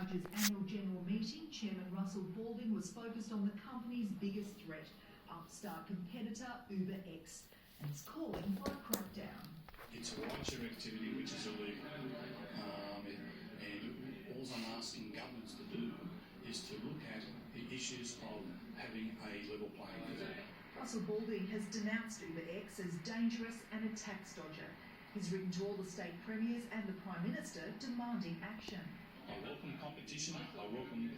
CabCharge's annual general meeting, Chairman Russell Balding was focused on the company's biggest threat, upstart competitor UberX, and is calling for a crackdown. It's a rideshare activity which is illegal, and all I'm asking governments to do is to look at the issues of having a level playing field. Russell Balding has denounced UberX as dangerous and a tax dodger. He's written to all the state premiers and the Prime Minister demanding action. I welcome competition, I welcome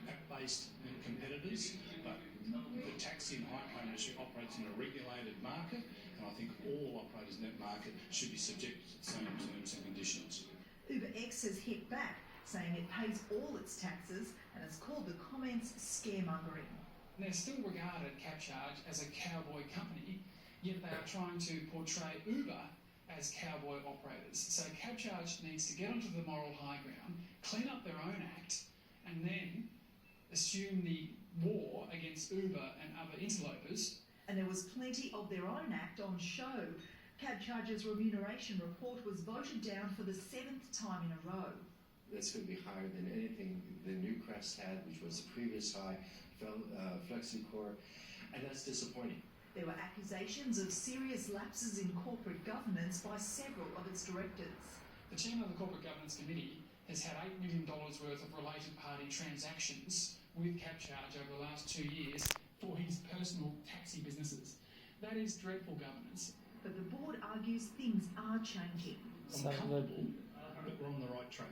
app-based competitors, but the taxi and hire industry operates in a regulated market, and I think all operators in that market should be subject to the same terms and conditions. UberX has hit back, saying it pays all its taxes and has called the comments scaremongering. They're still regarded, CabCharge, as a cowboy company, yet they are trying to portray Uber as cowboy operators. So CabCharge needs to get onto the moral high ground, clean up their own act, and then assume the war against Uber and other interlopers. And there was plenty of their own act on show. CabCharge's remuneration report was voted down for the 7th time in a row. That's going to be higher than anything the Newcrest had, which was the previous high, FlexiCorp, and that's disappointing. There were accusations of serious lapses in corporate governance by several of its directors. The chairman of the Corporate Governance Committee has had $8 million worth of related party transactions with CabCharge over the last 2 years for his personal taxi businesses. That is dreadful governance. But the board argues things are changing. I'm comfortable that we're on the right track.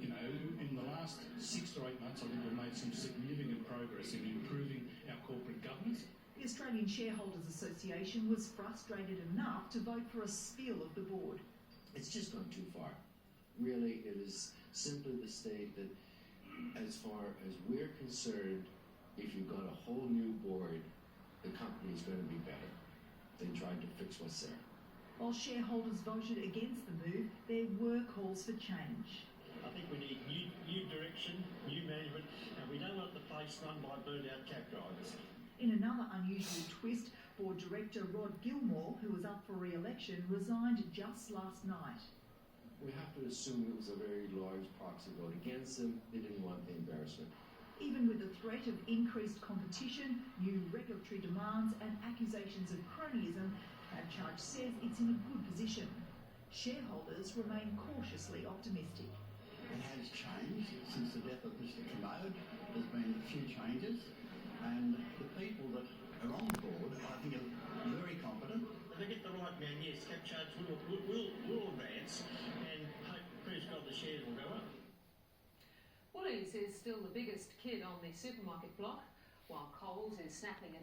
You know, in the last 6 to 8 months, I think we've made some significant progress in improving our corporate governance. The Australian Shareholders Association was frustrated enough to vote for a spill of the board. It's just gone too far. Really, it is simply to state that as far as we're concerned, if you've got a whole new board, the company is going to be better than trying to fix what's there. While shareholders voted against the move, there were calls for change. I think we need new direction, new management, and we don't want the place run by burned-out cab drivers. In another unusual twist, board director Rod Gilmore, who was up for re-election, resigned just last night. We have to assume it was a very large proxy vote against them. They didn't want the embarrassment. Even with the threat of increased competition, new regulatory demands and accusations of cronyism, CabCharge says it's in a good position. Shareholders remain cautiously optimistic. It has changed since the death of Mr. Commode. There's been a few changes, and the people that are on board, I think, are very competent. If they get the right man, yes, CabCharge will advance, and hope, praise God, the shares will go up. Woolies is still the biggest kid on the supermarket block, while Coles is snapping an